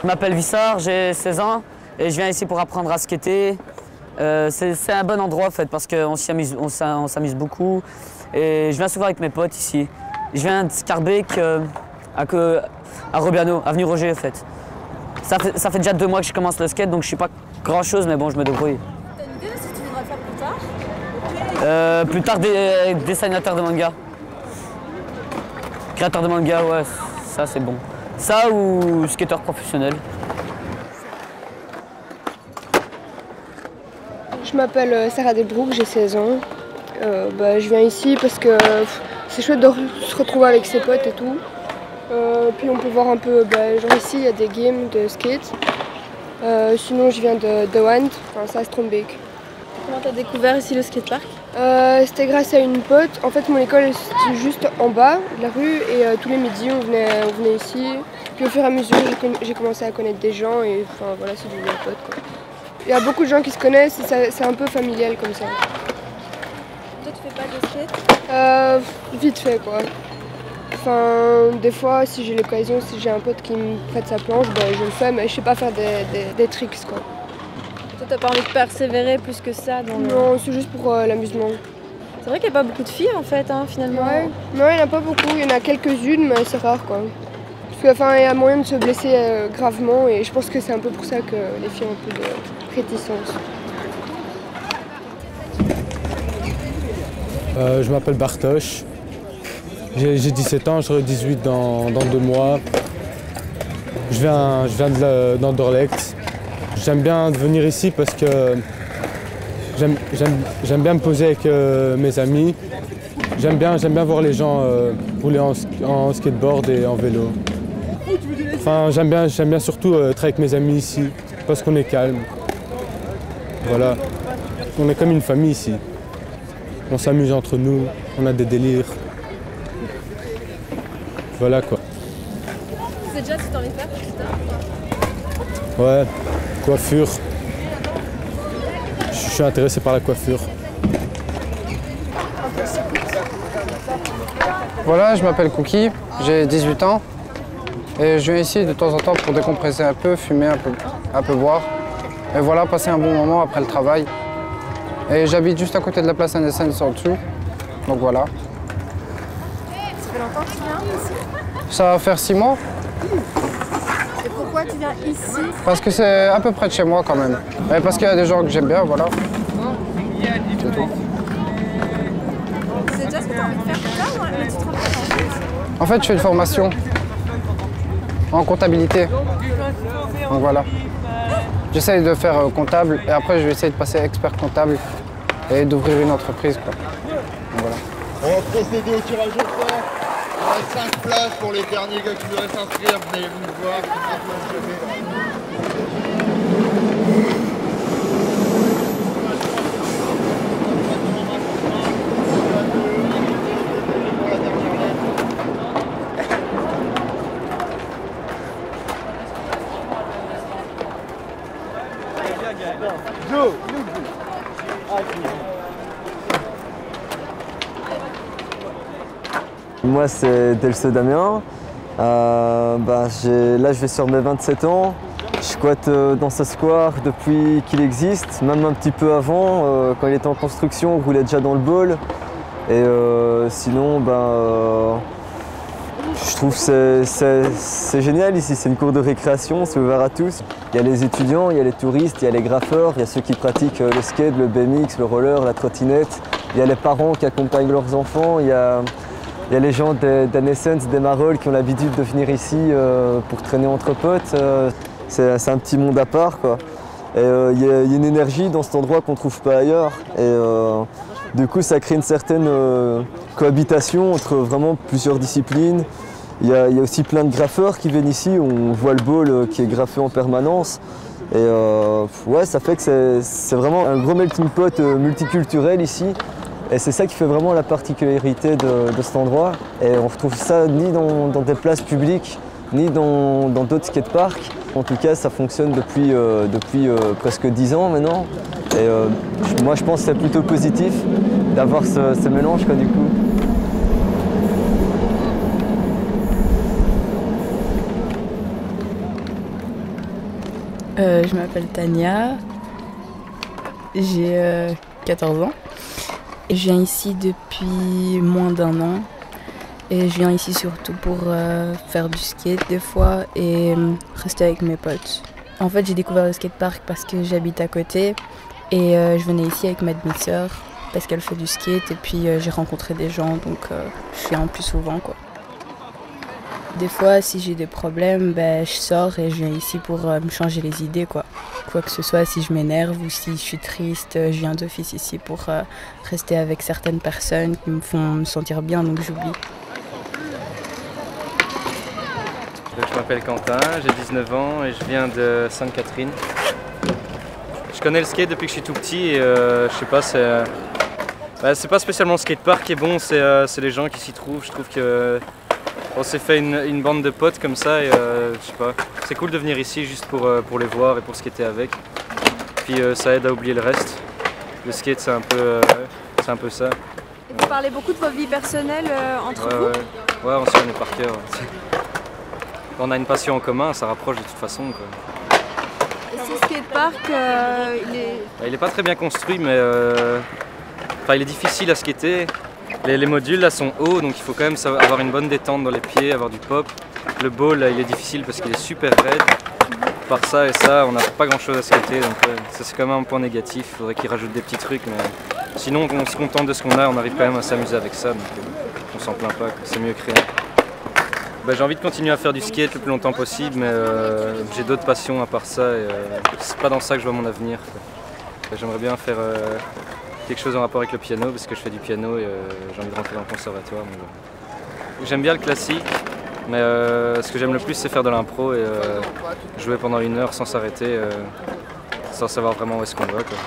m'appelle Vissard, j'ai 16 ans et je viens ici pour apprendre à skater. C'est un bon endroit en fait parce qu'on s'amuse beaucoup et je viens souvent avec mes potes ici. Je viens de Scarbeck à Robiano, avenue Roger en fait. Ça fait déjà 2 mois que je commence le skate donc je suis pas grand chose mais bon je me débrouille. T'as une idée de ce que tu voudrais faire Plus tard dessinateur de manga. Créateur de manga, ouais, ça c'est bon. Ça ou skateur professionnel. Je m'appelle Sarah Delbrook, j'ai 16 ans. Je viens ici parce que c'est chouette de se retrouver avec ses potes et tout. Puis on peut voir un peu, genre ici il y a des games de skate. Sinon je viens de Wand, enfin c'est à Strombeek. Comment t'as découvert ici le skatepark? C'était grâce à une pote. En fait mon école c'était juste en bas de la rue et tous les midis on venait ici. Puis au fur et à mesure j'ai commencé à connaître des gens et enfin voilà c'est devenu un pote quoi. Il y a beaucoup de gens qui se connaissent et c'est un peu familial comme ça. Toi tu fais pas de skate? Vite fait quoi. Enfin, des fois, si j'ai l'occasion, si j'ai un pote qui me prête sa planche, je le fais, mais je sais pas faire des tricks quoi. Toi t'as pas envie de persévérer plus que ça dans le... Non, c'est juste pour l'amusement. C'est vrai qu'il n'y a pas beaucoup de filles en fait, hein, finalement. Ouais, non, il n'y en a pas beaucoup, il y en a quelques-unes, mais c'est rare quoi. Parce qu'il y a moyen de se blesser gravement et je pense que c'est un peu pour ça que les filles ont un peu de réticence. Je m'appelle Bartosz. J'ai 17 ans, j'aurai 18 dans 2 mois. Je viens d'Anderlecht. J'aime bien venir ici parce que j'aime bien me poser avec mes amis. J'aime bien voir les gens rouler en skateboard et en vélo. Enfin, j'aime bien surtout être avec mes amis ici parce qu'on est calme. Voilà. On est comme une famille ici. On s'amuse entre nous, on a des délires. Voilà quoi. C'est déjà ce que t'as envie de faire plus tard? Ouais, coiffure. Je suis intéressé par la coiffure. Voilà, je m'appelle Cookie, j'ai 18 ans et je viens ici de temps en temps pour décompresser un peu, fumer un peu boire. Et voilà, passer un bon moment après le travail. Et j'habite juste à côté de la place Saint-Essence en dessous, donc voilà. Ça fait longtemps que tu viens ici? Ça va faire 6 mois. Et pourquoi tu viens ici? Parce que c'est à peu près de chez moi quand même. Et parce qu'il y a des gens que j'aime bien, voilà. C'est tout. C'est déjà ce que tu as envie de faire plus tard ou tu te rends En fait, je fais une formation en comptabilité. Donc voilà. J'essaye de faire comptable et après je vais essayer de passer expert comptable et d'ouvrir une entreprise, quoi. Donc voilà. On va procéder au tirage au sort. On a 5 places pour les derniers gars qui voudraient s'inscrire. Vous allez vous voir. Moi c'est Delce Damien, là je vais sur mes 27 ans, je squatte dans ce square depuis qu'il existe, même un petit peu avant, quand il était en construction on roulait déjà dans le bowl et sinon je trouve que c'est génial ici, c'est une cour de récréation, c'est ouvert à tous. Il y a les étudiants, il y a les touristes, il y a les graffeurs, il y a ceux qui pratiquent le skate, le BMX, le roller, la trottinette, il y a les parents qui accompagnent leurs enfants, il y a les gens d'Anessence, des Marolles qui ont l'habitude de venir ici pour traîner entre potes. C'est un petit monde à part, quoi. Et il y a une énergie dans cet endroit qu'on ne trouve pas ailleurs. Et du coup, ça crée une certaine cohabitation entre vraiment plusieurs disciplines. Il y a aussi plein de graffeurs qui viennent ici. On voit le bowl qui est graffé en permanence. Et ouais, ça fait que c'est vraiment un gros melting pot multiculturel ici. Et c'est ça qui fait vraiment la particularité de cet endroit. Et on retrouve ça ni dans des places publiques, ni dans d'autres skateparks. En tout cas, ça fonctionne depuis presque 10 ans maintenant. Et moi, je pense que c'est plutôt positif d'avoir ce mélange, quoi, du coup. Je m'appelle Tania, j'ai 14 ans. Je viens ici depuis moins d'1 an et je viens ici surtout pour faire du skate des fois et rester avec mes potes. En fait, j'ai découvert le skatepark parce que j'habite à côté et je venais ici avec ma demi-sœur parce qu'elle fait du skate et puis j'ai rencontré des gens donc je viens plus souvent quoi. Des fois, si j'ai des problèmes, je sors et je viens ici pour me changer les idées, quoi. Quoi que ce soit, si je m'énerve ou si je suis triste, je viens d'office ici pour rester avec certaines personnes qui me font me sentir bien, donc j'oublie. Je m'appelle Quentin, j'ai 19 ans et je viens de Sainte-Catherine. Je connais le skate depuis que je suis tout petit et je sais pas, c'est pas spécialement le skatepark qui est bon, c'est les gens qui s'y trouvent. Je trouve que on s'est fait une bande de potes comme ça et je sais pas, c'est cool de venir ici juste pour les voir et pour skater avec. Puis ça aide à oublier le reste. Le skate c'est un peu ça. Et vous parlez beaucoup de vos vies personnelles entre vous? Ouais, on se connaît par cœur. On a une passion en commun, ça rapproche de toute façon, quoi. Et ce skatepark, il est pas très bien construit mais il est difficile à skater. Les modules là sont hauts donc il faut quand même avoir une bonne détente dans les pieds, avoir du pop. Le ball là, il est difficile parce qu'il est super raide. Par ça et ça, on n'a pas grand chose à skater donc ça c'est quand même un point négatif. Il faudrait qu'ils rajoutent des petits trucs mais sinon on se contente de ce qu'on a, on arrive quand même à s'amuser avec ça donc on s'en plaint pas, c'est mieux créé. J'ai envie de continuer à faire du skate le plus longtemps possible mais j'ai d'autres passions à part ça et c'est pas dans ça que je vois mon avenir. J'aimerais bien faire quelque chose en rapport avec le piano parce que je fais du piano et j'ai envie de rentrer dans le conservatoire. J'aime bien le classique mais ce que j'aime le plus c'est faire de l'impro et jouer pendant 1 heure sans s'arrêter, sans savoir vraiment où est-ce qu'on va, quoi.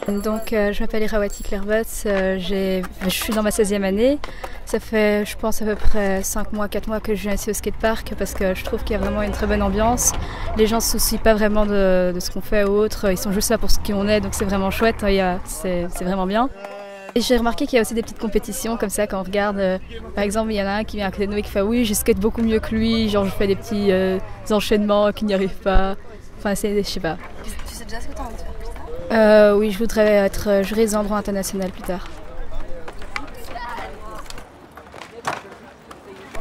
Donc je m'appelle Irawati Clairvots, je suis dans ma 16e année. Ça fait je pense à peu près 5 mois, 4 mois que je viens ici au skatepark parce que je trouve qu'il y a vraiment une très bonne ambiance. Les gens ne se soucient pas vraiment de ce qu'on fait ou autre, ils sont juste là pour ce qu'on est donc c'est vraiment chouette, c'est vraiment bien. Et j'ai remarqué qu'il y a aussi des petites compétitions comme ça quand on regarde, par exemple il y en a un qui vient à côté de nous et qui fait oui je skate beaucoup mieux que lui, genre je fais des petits enchaînements qui n'y arrivent pas, enfin je sais pas. Tu sais déjà ce que tu as envie de faire plus tard? Oui, je voudrais être juriste en droit international plus tard.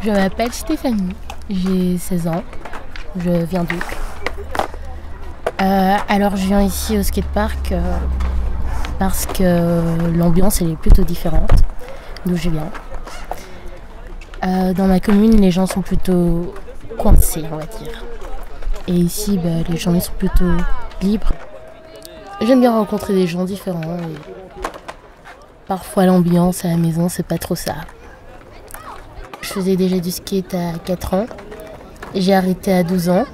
Je m'appelle Stéphanie, j'ai 16 ans, je viens d'Ouc. Alors je viens ici au skatepark parce que l'ambiance elle est plutôt différente d'où je viens. Dans ma commune, les gens sont plutôt coincés, on va dire. Et ici, les gens ils sont plutôt libres. J'aime bien rencontrer des gens différents et parfois l'ambiance à la maison c'est pas trop ça. Je faisais déjà du skate à 4 ans et j'ai arrêté à 12 ans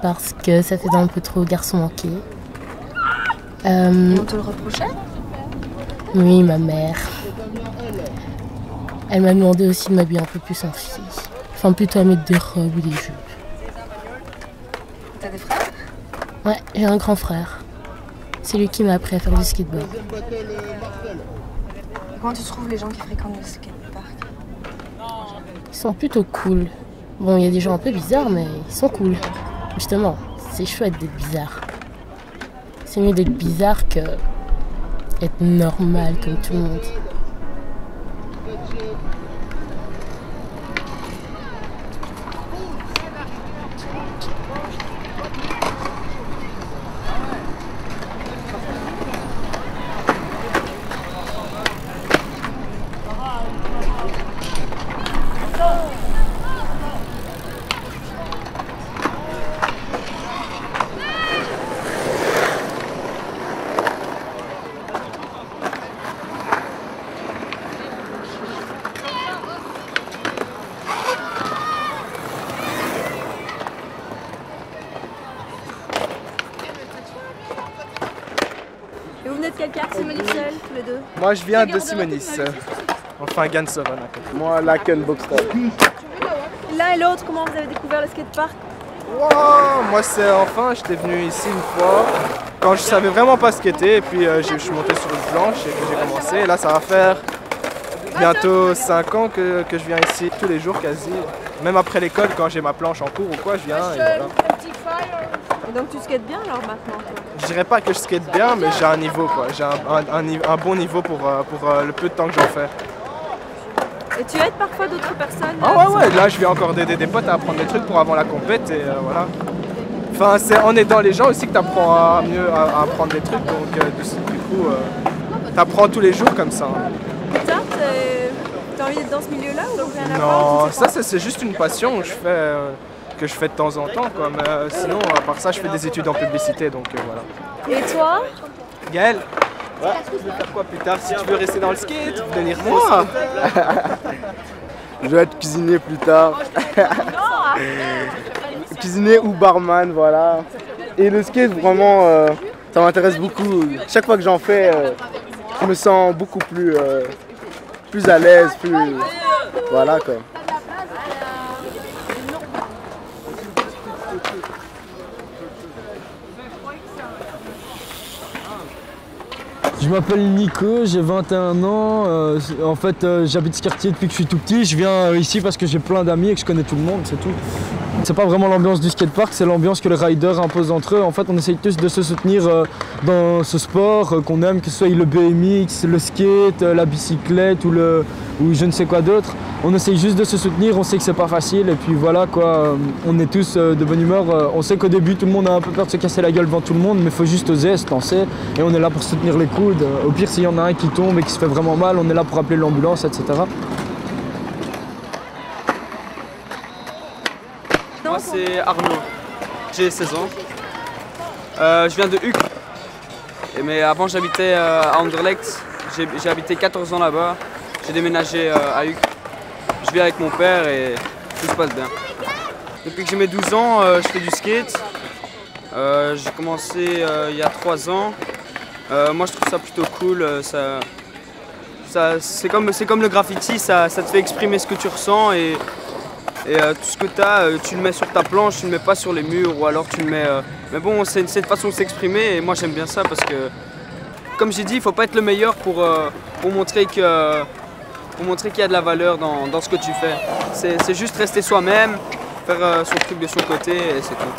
parce que ça faisait un peu trop garçon manqué. On te le reprochait? Oui, ma mère. Elle m'a demandé aussi de m'habiller un peu plus en fille. Enfin plutôt à mettre des robes ou des jupes. T'as des frères? Ouais, j'ai un grand frère. C'est lui qui m'a appris à faire du skateboard. Comment tu trouves les gens qui fréquentent le skatepark? Ils sont plutôt cool. Bon, il y a des gens un peu bizarres, mais ils sont cool. Justement, c'est chouette d'être bizarre. C'est mieux d'être bizarre que être normal comme tout le monde. Et vous venez de quel quartier, Simonis-Seul, tous les deux? Moi je viens de Simonis, enfin Gansovan. Moi Laken Boxstad. L'un et l'autre, comment vous avez découvert le skatepark? Wow, moi c'est enfin, j'étais venu ici une fois quand je savais vraiment pas skater et puis je suis monté sur une planche et puis j'ai commencé. Et là ça va faire bientôt 5 ans que je viens ici, tous les jours quasi. Même après l'école, quand j'ai ma planche en cours ou quoi, je viens et voilà. Et donc tu skates bien alors maintenant toi? Je dirais pas que je skate bien, mais j'ai un niveau quoi. J'ai un bon niveau pour le peu de temps que j'en fais. Et tu aides parfois d'autres personnes? Ah ouais, là je vais encore aider des potes à apprendre des trucs pour avant la compète et voilà. Enfin, c'est en aidant les gens aussi que tu apprends à mieux à apprendre des trucs, donc du coup, tu apprends tous les jours comme ça. Plus tard, t'as envie d'être dans ce milieu-là ou rien à voir? Non, ça c'est juste une passion que je fais de temps en temps, quoi. Mais sinon, à part ça, je fais des études en publicité, donc voilà. Et toi? Gaël, tu veux faire quoi plus tard? Si tu veux rester dans le skate, devenir moi. Je vais être cuisinier plus tard. Cuisinier ou barman, voilà. Et le skate, vraiment, ça m'intéresse beaucoup. Chaque fois que j'en fais, je me sens beaucoup plus à l'aise, voilà quoi. Je m'appelle Nico, j'ai 21 ans. En fait, j'habite ce quartier depuis que je suis tout petit. Je viens ici parce que j'ai plein d'amis et que je connais tout le monde, c'est tout. C'est pas vraiment l'ambiance du skatepark, c'est l'ambiance que les riders imposent entre eux. En fait, on essaye tous de se soutenir dans ce sport qu'on aime, que ce soit le BMX, le skate, la bicyclette ou je ne sais quoi d'autre. On essaye juste de se soutenir, on sait que c'est pas facile et puis voilà quoi, on est tous de bonne humeur. On sait qu'au début tout le monde a un peu peur de se casser la gueule devant tout le monde, mais il faut juste oser, se lancer et on est là pour soutenir les coudes. Au pire, s'il y en a un qui tombe et qui se fait vraiment mal, on est là pour appeler l'ambulance, etc. Moi c'est Arnaud, j'ai 16 ans. Je viens de Uccle, mais avant j'habitais à Anderlecht. J'ai habité 14 ans là-bas. J'ai déménagé à Uccle. Je vis avec mon père et tout se passe bien. Depuis que j'ai mes 12 ans, je fais du skate. J'ai commencé il y a 3 ans. Moi je trouve ça plutôt cool. C'est comme le graffiti, ça te fait exprimer ce que tu ressens et tout ce que tu as, tu le mets sur ta planche, tu ne le mets pas sur les murs ou alors tu le mets... Mais bon, c'est une façon de s'exprimer et moi j'aime bien ça parce que, comme j'ai dit, il ne faut pas être le meilleur pour montrer qu'il y a de la valeur dans ce que tu fais. C'est juste rester soi-même, faire son truc de son côté et c'est tout.